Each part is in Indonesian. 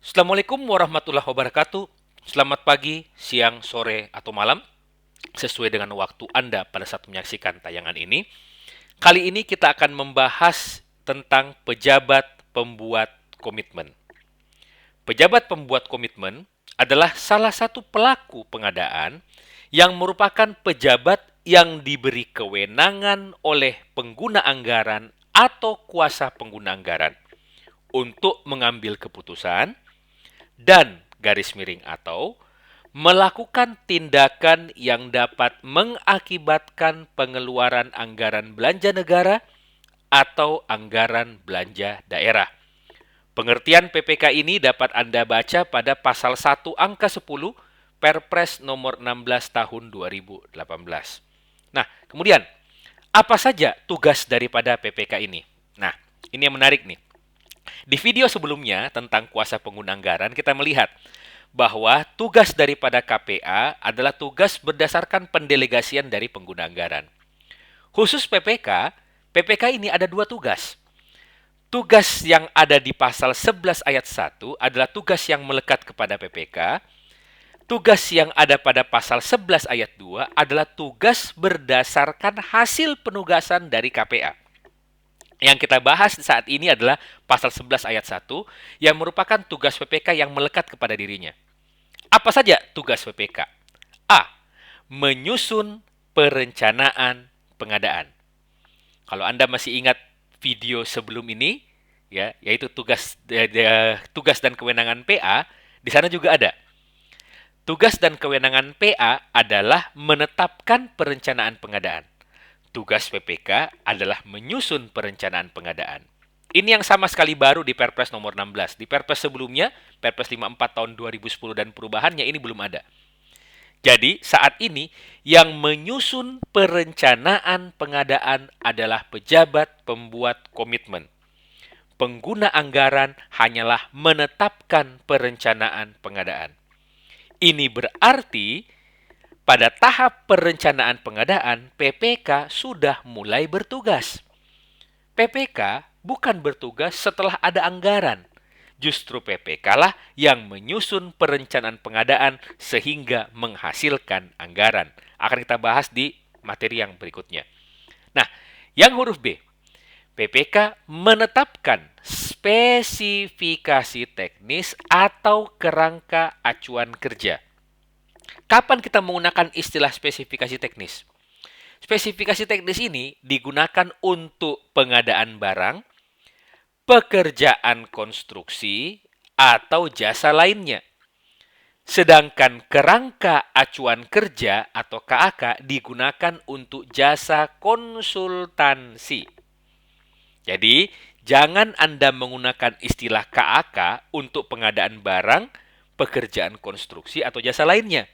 Assalamualaikum warahmatullahi wabarakatuh. Selamat pagi, siang, sore, atau malam, sesuai dengan waktu Anda pada saat menyaksikan tayangan ini. Kali ini kita akan membahas tentang pejabat pembuat komitmen. Pejabat pembuat komitmen adalah salah satu pelaku pengadaan yang merupakan pejabat yang diberi kewenangan oleh pengguna anggaran atau kuasa pengguna anggaran untuk mengambil keputusan dan garis miring atau melakukan tindakan yang dapat mengakibatkan pengeluaran anggaran belanja negara atau anggaran belanja daerah. Pengertian PPK ini dapat Anda baca pada pasal 1 angka 10 Perpres nomor 16 tahun 2018. Nah, kemudian apa saja tugas daripada PPK ini? Nah, ini yang menarik nih. Di video sebelumnya tentang kuasa pengguna anggaran, kita melihat bahwa tugas daripada KPA adalah tugas berdasarkan pendelegasian dari pengguna anggaran. Khusus PPK, PPK ini ada dua tugas. Tugas yang ada di pasal 11 ayat 1 adalah tugas yang melekat kepada PPK. Tugas yang ada pada pasal 11 ayat 2 adalah tugas berdasarkan hasil penugasan dari KPA. Yang kita bahas saat ini adalah pasal 11 ayat 1 yang merupakan tugas PPK yang melekat kepada dirinya. Apa saja tugas PPK? A. Menyusun perencanaan pengadaan. Kalau Anda masih ingat video sebelum ini, ya, yaitu tugas dan kewenangan PA, di sana juga ada. Tugas dan kewenangan PA adalah menetapkan perencanaan pengadaan. Tugas PPK adalah menyusun perencanaan pengadaan. Ini yang sama sekali baru di Perpres nomor 16. Di Perpres sebelumnya, Perpres 54 tahun 2010 dan perubahannya ini belum ada. Jadi, saat ini yang menyusun perencanaan pengadaan adalah pejabat pembuat komitmen. Pengguna anggaran hanyalah menetapkan perencanaan pengadaan. Ini berarti pada tahap perencanaan pengadaan, PPK sudah mulai bertugas. PPK bukan bertugas setelah ada anggaran. Justru PPK lah yang menyusun perencanaan pengadaan sehingga menghasilkan anggaran. Akan kita bahas di materi yang berikutnya. Nah, yang huruf B. PPK menetapkan spesifikasi teknis atau kerangka acuan kerja. Kapan kita menggunakan istilah spesifikasi teknis? Spesifikasi teknis ini digunakan untuk pengadaan barang, pekerjaan konstruksi, atau jasa lainnya. Sedangkan kerangka acuan kerja atau KAK digunakan untuk jasa konsultansi. Jadi, jangan Anda menggunakan istilah KAK untuk pengadaan barang, pekerjaan konstruksi, atau jasa lainnya.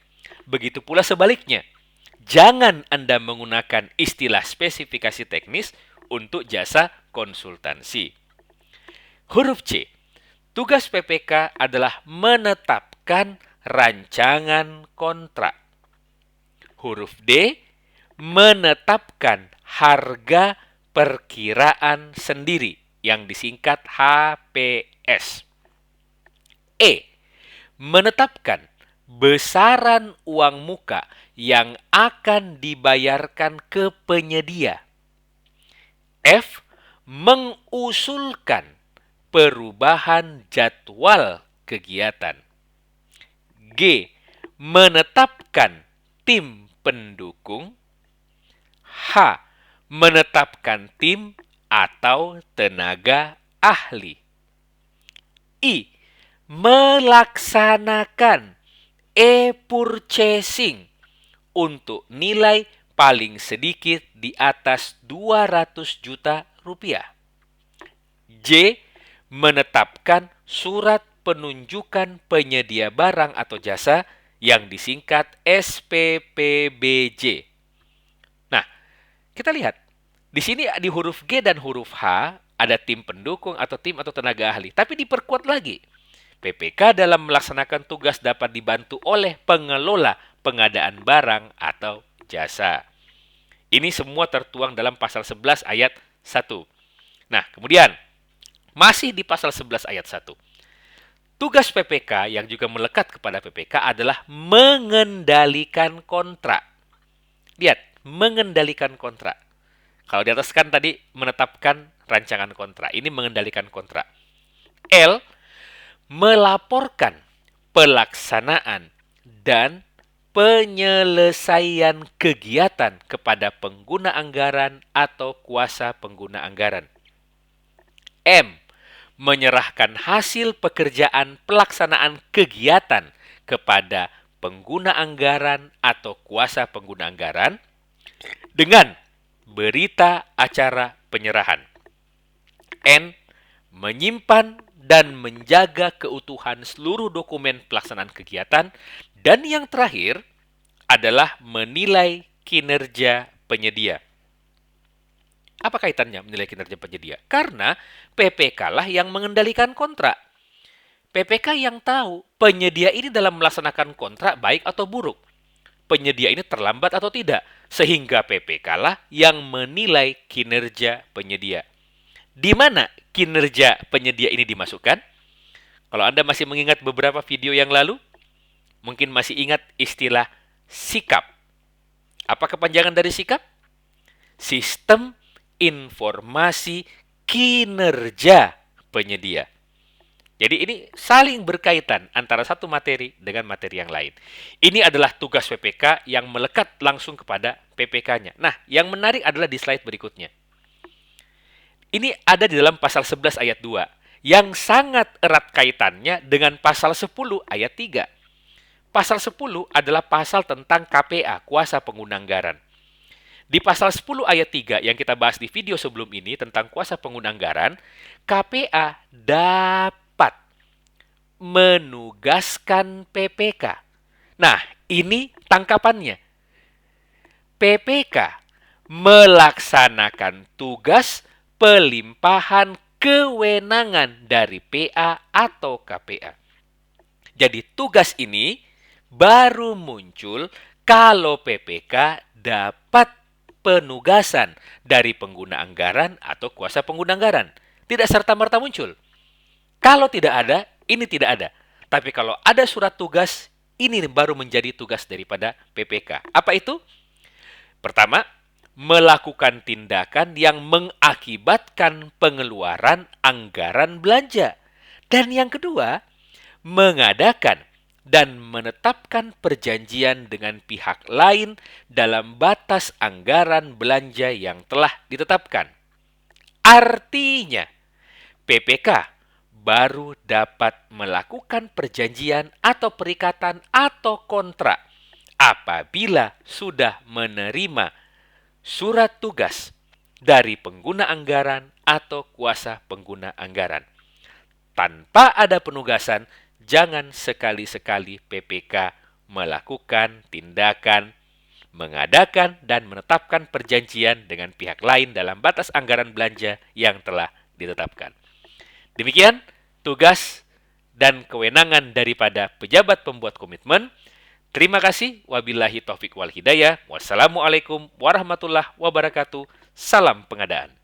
Begitu pula sebaliknya. Jangan Anda menggunakan istilah spesifikasi teknis untuk jasa konsultansi. Huruf C. Tugas PPK adalah menetapkan rancangan kontrak. Huruf D. Menetapkan harga perkiraan sendiri yang disingkat HPS. E. Menetapkan besaran uang muka yang akan dibayarkan ke penyedia. F. Mengusulkan perubahan jadwal kegiatan. G. Menetapkan tim pendukung. H. Menetapkan tim atau tenaga ahli. I. Melaksanakan e-purchasing untuk nilai paling sedikit di atas 200 juta rupiah. J. Menetapkan surat penunjukan penyedia barang atau jasa yang disingkat SPPBJ. Nah, kita lihat. Di sini di huruf G dan huruf H ada tim pendukung atau tim atau tenaga ahli. Tapi diperkuat lagi. PPK dalam melaksanakan tugas dapat dibantu oleh pengelola pengadaan barang atau jasa. Ini semua tertuang dalam pasal 11 ayat 1. Nah, kemudian masih di pasal 11 ayat 1. Tugas PPK yang juga melekat kepada PPK adalah mengendalikan kontrak. Lihat, mengendalikan kontrak. Kalau di atas kan tadi menetapkan rancangan kontrak. Ini mengendalikan kontrak. L, melaporkan pelaksanaan dan penyelesaian kegiatan kepada pengguna anggaran atau kuasa pengguna anggaran. M, menyerahkan hasil pekerjaan pelaksanaan kegiatan kepada pengguna anggaran atau kuasa pengguna anggaran dengan berita acara penyerahan. N, menyimpan dan menjaga keutuhan seluruh dokumen pelaksanaan kegiatan. Dan yang terakhir adalah menilai kinerja penyedia. Apa kaitannya menilai kinerja penyedia? Karena PPK lah yang mengendalikan kontrak. PPK yang tahu penyedia ini dalam melaksanakan kontrak baik atau buruk. Penyedia ini terlambat atau tidak. Sehingga PPK lah yang menilai kinerja penyedia. Di mana kinerja penyedia ini dimasukkan? Kalau Anda masih mengingat beberapa video yang lalu, mungkin masih ingat istilah SIKAP. Apa kepanjangan dari SIKAP? Sistem Informasi Kinerja Penyedia. Jadi ini saling berkaitan antara satu materi dengan materi yang lain. Ini adalah tugas PPK yang melekat langsung kepada PPK-nya. Nah, yang menarik adalah di slide berikutnya. Ini ada di dalam pasal 11 ayat 2 yang sangat erat kaitannya dengan pasal 10 ayat 3. Pasal 10 adalah pasal tentang KPA, kuasa pengguna anggaran. Di pasal 10 ayat 3 yang kita bahas di video sebelum ini tentang kuasa pengguna anggaran, KPA dapat menugaskan PPK. Nah, ini tangkapannya. PPK melaksanakan tugas pelimpahan kewenangan dari PA atau KPA. Jadi tugas ini baru muncul kalau PPK dapat penugasan dari pengguna anggaran atau kuasa pengguna anggaran. Tidak serta-merta muncul. Kalau tidak ada, ini tidak ada. Tapi kalau ada surat tugas, ini baru menjadi tugas daripada PPK. Apa itu? Pertama, melakukan tindakan yang mengakibatkan pengeluaran anggaran belanja. Dan yang kedua, mengadakan dan menetapkan perjanjian dengan pihak lain dalam batas anggaran belanja yang telah ditetapkan. Artinya, PPK baru dapat melakukan perjanjian atau perikatan atau kontrak apabila sudah menerima surat tugas dari pengguna anggaran atau kuasa pengguna anggaran. Tanpa ada penugasan, jangan sekali-sekali PPK melakukan tindakan, mengadakan dan menetapkan perjanjian dengan pihak lain dalam batas anggaran belanja yang telah ditetapkan. Demikian tugas dan kewenangan daripada pejabat pembuat komitmen. Terima kasih. Wabillahi taufik wal hidayah. Wassalamualaikum warahmatullahi wabarakatuh. Salam pengadaan.